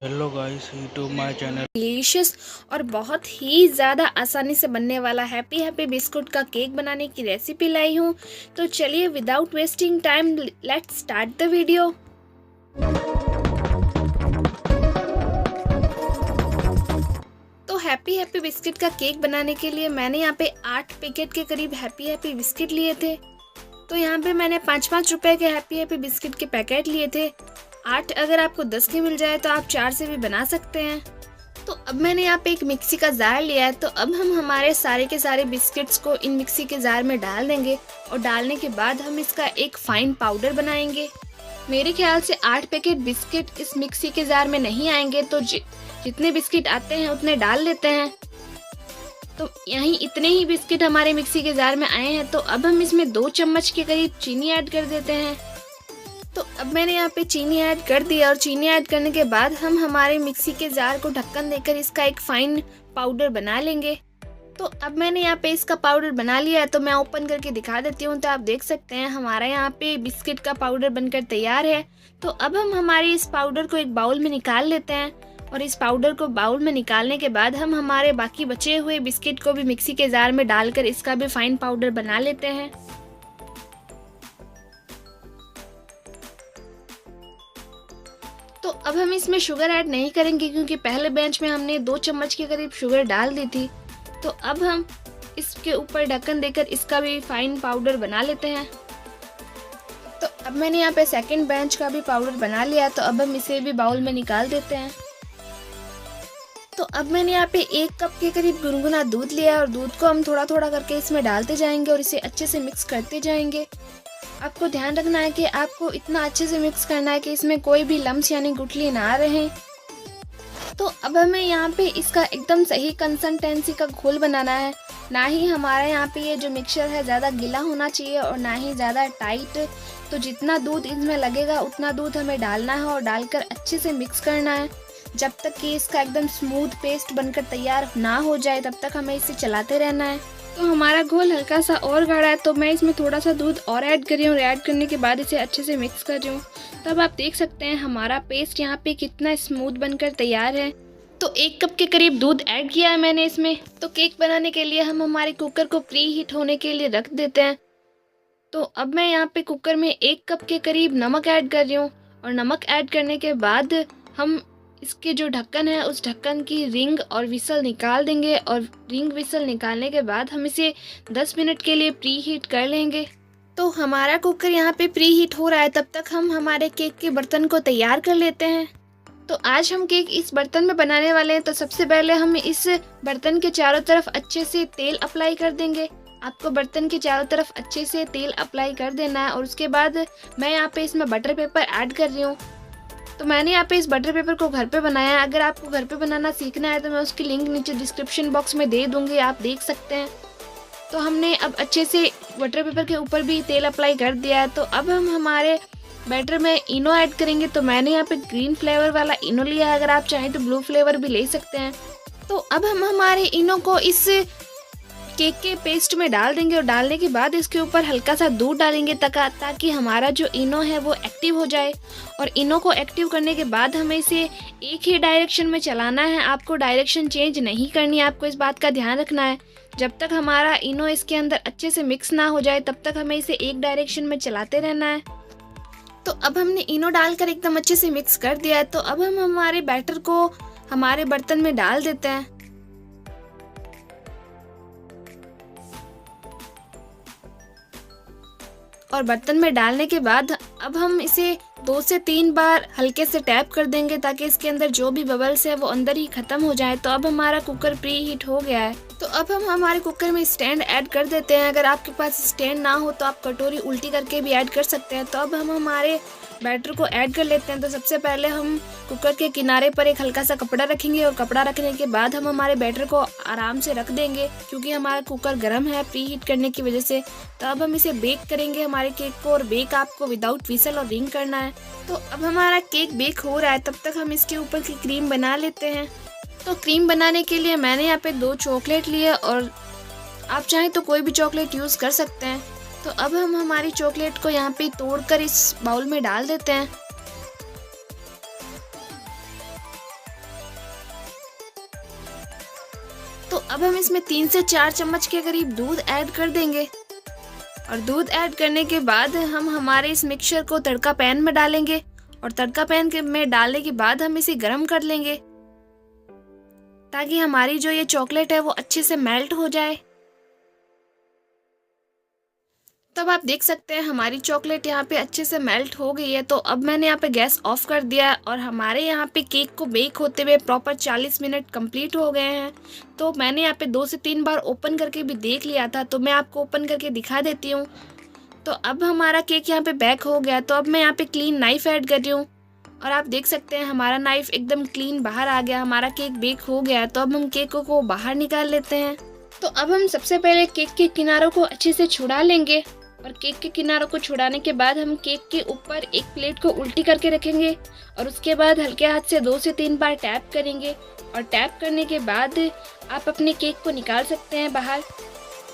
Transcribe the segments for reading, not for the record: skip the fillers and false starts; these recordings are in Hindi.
Hello guys, YouTube my channel. Delicious और बहुत ही ज़्यादा आसानी से बनने वाला हैप्पी हैप्पी बिस्कुट का केक बनाने की रेसिपी लाई हूँ। तो चलिए without wasting time let's start the video. तो हैप्पी हैप्पी बिस्किट का केक बनाने के लिए मैंने यहाँ पे 8 पैकेट के करीब हैप्पी हैप्पी बिस्किट लिए थे। तो यहाँ पे मैंने 5-5 रुपए के हैप्पी हैप्पी बिस्किट के पैकेट लिए थे। 8 अगर आपको 10 के मिल जाए तो आप 4 से भी बना सकते हैं। तो अब मैंने यहाँ पे एक मिक्सी का जार लिया है। तो अब हम हमारे सारे के सारे बिस्किट्स को इन मिक्सी के जार में डाल देंगे और डालने के बाद हम इसका एक फाइन पाउडर बनाएंगे। मेरे ख्याल से 8 पैकेट बिस्किट इस मिक्सी के जार में नहीं आएंगे, तो जितने बिस्किट आते हैं उतने डाल लेते हैं। तो यहीं इतने ही बिस्किट हमारे मिक्सी के जार में आए हैं। तो अब हम इसमें 2 चम्मच के करीब चीनी ऐड कर देते हैं। तो अब मैंने यहाँ पे चीनी ऐड कर दिया और चीनी ऐड करने के बाद हम हमारे मिक्सी के जार को ढक्कन देकर इसका एक फाइन पाउडर बना लेंगे। तो अब मैंने यहाँ पे इसका पाउडर बना लिया है। तो मैं ओपन करके दिखा देती हूँ। तो आप देख सकते हैं हमारा यहाँ पे बिस्किट का पाउडर बनकर तैयार है। तो अब हम हमारे इस पाउडर को एक बाउल में निकाल लेते हैं और इस पाउडर को बाउल में निकालने के बाद हम हमारे बाकी बचे हुए बिस्किट को भी मिक्सी के जार में डालकर इसका भी फाइन पाउडर बना लेते हैं। तो अब हम इसमें शुगर ऐड नहीं करेंगे क्योंकि पहले बैच में हमने 2 चम्मच के करीब शुगर डाल दी थी। तो अब हम इसके ऊपर ढक्कन देकर इसका भी फाइन पाउडर बना लेते हैं। तो अब मैंने यहाँ पे सेकंड बैच का भी पाउडर बना लिया। तो अब हम इसे भी बाउल में निकाल देते हैं। तो अब मैंने यहाँ पे 1 कप के करीब गुनगुना दूध लिया और दूध को हम थोड़ा थोड़ा करके इसमें डालते जाएंगे और इसे अच्छे से मिक्स करते जाएंगे। आपको ध्यान रखना है कि आपको इतना अच्छे से मिक्स करना है कि इसमें कोई भी लम्स यानी गुठली ना रहे। तो अब हमें यहाँ पे इसका एकदम सही कंसिस्टेंसी का घोल बनाना है। ना ही हमारा यहाँ पे ये जो मिक्सचर है ज़्यादा गीला होना चाहिए और ना ही ज़्यादा टाइट। तो जितना दूध इसमें लगेगा उतना दूध हमें डालना है और डालकर अच्छे से मिक्स करना है जब तक कि इसका एकदम स्मूथ पेस्ट बनकर तैयार ना हो जाए। तब तक हमें इसे चलाते रहना है। तो हमारा घोल हल्का सा और गाढ़ा है, तो मैं इसमें थोड़ा सा दूध और ऐड कर रही हूँ और ऐड करने के बाद इसे अच्छे से मिक्स कर रही हूँ। तब आप देख सकते हैं हमारा पेस्ट यहाँ पे कितना स्मूथ बनकर तैयार है। तो 1 कप के करीब दूध ऐड किया है मैंने इसमें। तो केक बनाने के लिए हम हमारे कुकर को प्री हीट होने के लिए रख देते हैं। तो अब मैं यहाँ पे कुकर में 1 कप के करीब नमक ऐड कर रही हूँ और नमक ऐड करने के बाद हम इसके जो ढक्कन है उस ढक्कन की रिंग और विसल निकाल देंगे और रिंग विसल निकालने के बाद हम इसे 10 मिनट के लिए प्री हीट कर लेंगे। तो हमारा कुकर यहाँ पे प्री हीट हो रहा है, तब तक हम हमारे केक के बर्तन को तैयार कर लेते हैं। तो आज हम केक इस बर्तन में बनाने वाले हैं। तो सबसे पहले हम इस बर्तन के चारों तरफ अच्छे से तेल अप्लाई कर देंगे। आपको बर्तन के चारों तरफ अच्छे से तेल अप्लाई कर देना है और उसके बाद मैं यहाँ पे इसमें बटर पेपर ऐड कर रही हूँ। तो मैंने यहाँ पे इस बटर पेपर को घर पे बनाया है। अगर आपको घर पे बनाना सीखना है तो मैं उसकी लिंक नीचे डिस्क्रिप्शन बॉक्स में दे दूंगी, आप देख सकते हैं। तो हमने अब अच्छे से बटर पेपर के ऊपर भी तेल अप्लाई कर दिया है। तो अब हम हमारे बैटर में इनो ऐड करेंगे। तो मैंने यहाँ पे ग्रीन फ्लेवर वाला इनो लिया है, अगर आप चाहें तो ब्लू फ्लेवर भी ले सकते हैं। तो अब हम हमारे इनो को इस केक के पेस्ट में डाल देंगे और डालने के बाद इसके ऊपर हल्का सा दूध डालेंगे ताकि हमारा जो इनो है वो एक्टिव हो जाए। और इनो को एक्टिव करने के बाद हमें इसे एक ही डायरेक्शन में चलाना है। आपको डायरेक्शन चेंज नहीं करनी है, आपको इस बात का ध्यान रखना है। जब तक हमारा इनो इसके अंदर अच्छे से मिक्स ना हो जाए तब तक हमें इसे एक डायरेक्शन में चलाते रहना है। तो अब हमने इनो डालकर एकदम अच्छे से मिक्स कर दिया है। तो अब हम हमारे बैटर को हमारे बर्तन में डाल देते हैं। और बर्तन में डालने के बाद अब हम इसे 2 से 3 बार हल्के से टैप कर देंगे ताकि इसके अंदर जो भी बबल्स है वो अंदर ही खत्म हो जाए। तो अब हमारा कुकर प्री हीट हो गया है। तो अब हम हमारे कुकर में स्टैंड ऐड कर देते हैं। अगर आपके पास स्टैंड ना हो तो आप कटोरी उल्टी करके भी ऐड कर सकते हैं। तो अब हम हमारे बैटर को ऐड कर लेते हैं। तो सबसे पहले हम कुकर के किनारे पर एक हल्का सा कपड़ा रखेंगे और कपड़ा रखने के बाद हम हमारे बैटर को आराम से रख देंगे क्योंकि हमारा कुकर गर्म है प्री हीट करने की वजह से। तो अब हम इसे बेक करेंगे हमारे केक को, और बेक आपको विदाउट विसल और रिंग करना है। तो अब हमारा केक बेक हो रहा है, तब तक हम इसके ऊपर की क्रीम बना लेते हैं। तो क्रीम बनाने के लिए मैंने यहाँ पे 2 चॉकलेट लिए और आप चाहें तो कोई भी चॉकलेट यूज़ कर सकते हैं। तो अब हम हमारी चॉकलेट को यहाँ पे तोड़कर इस बाउल में डाल देते हैं। तो अब हम इसमें 3 से 4 चम्मच के करीब दूध ऐड कर देंगे और दूध ऐड करने के बाद हम हमारे इस मिक्सचर को तड़का पैन में डालेंगे और तड़का पैन में डालने के बाद हम इसे गर्म कर लेंगे ताकि हमारी जो ये चॉकलेट है वो अच्छे से मेल्ट हो जाए। तब आप देख सकते हैं हमारी चॉकलेट यहाँ पे अच्छे से मेल्ट हो गई है। तो अब मैंने यहाँ पे गैस ऑफ कर दिया और हमारे यहाँ पे केक को बेक होते हुए प्रॉपर 40 मिनट कंप्लीट हो गए हैं। तो मैंने यहाँ पे 2 से 3 बार ओपन करके भी देख लिया था, तो मैं आपको ओपन करके दिखा देती हूँ। तो अब हमारा केक यहाँ पे बेक हो गया। तो अब मैं यहाँ पे क्लीन नाइफ ऐड कर रही हूँ और आप देख सकते हैं हमारा नाइफ एकदम क्लीन बाहर आ गया, हमारा केक बेक हो गया। तो अब हम केक को बाहर निकाल लेते हैं। तो अब हम सबसे पहले केक के किनारों को अच्छे से छुड़ा लेंगे और केक के किनारों को छुड़ाने के बाद हम केक के ऊपर एक प्लेट को उल्टी करके रखेंगे और उसके बाद हल्के हाथ से 2 से 3 बार टैप करेंगे और टैप करने के बाद आप अपने केक को निकाल सकते हैं बाहर।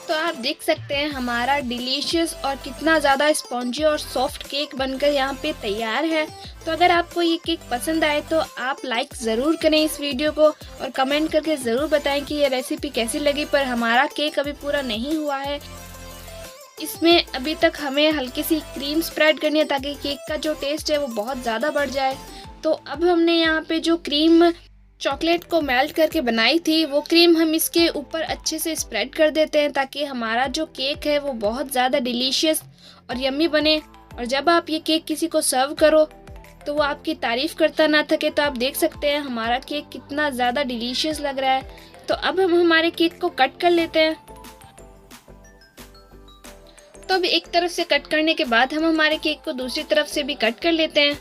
तो आप देख सकते हैं हमारा डिलीशियस और कितना ज़्यादा स्पॉन्जी और सॉफ्ट केक बनकर यहाँ पे तैयार है। तो अगर आपको ये केक पसंद आए तो आप लाइक ज़रूर करें इस वीडियो को और कमेंट करके ज़रूर बताएं कि ये रेसिपी कैसी लगी। पर हमारा केक अभी पूरा नहीं हुआ है, इसमें अभी तक हमें हल्की सी क्रीम स्प्रेड करनी है ताकि केक का जो टेस्ट है वो बहुत ज़्यादा बढ़ जाए। तो अब हमने यहाँ पे जो क्रीम चॉकलेट को मेल्ट करके बनाई थी वो क्रीम हम इसके ऊपर अच्छे से स्प्रेड कर देते हैं ताकि हमारा जो केक है वो बहुत ज़्यादा डिलीशियस और यम्मी बने और जब आप ये केक किसी को सर्व करो तो वो आपकी तारीफ़ करता ना थके। तो आप देख सकते हैं हमारा केक कितना ज़्यादा डिलीशियस लग रहा है। तो अब हम हमारे केक को कट कर लेते हैं। तो अब एक तरफ से कट करने के बाद हम हमारे केक को दूसरी तरफ से भी कट कर लेते हैं।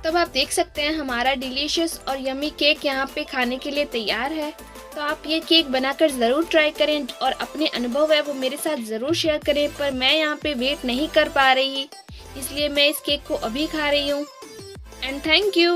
तब आप देख सकते हैं हमारा डिलीशियस और यम्मी केक यहाँ पे खाने के लिए तैयार है। तो आप ये केक बनाकर ज़रूर ट्राई करें और अपने अनुभव है वो मेरे साथ ज़रूर शेयर करें। पर मैं यहाँ पे वेट नहीं कर पा रही, इसलिए मैं इस केक को अभी खा रही हूँ। And thank you.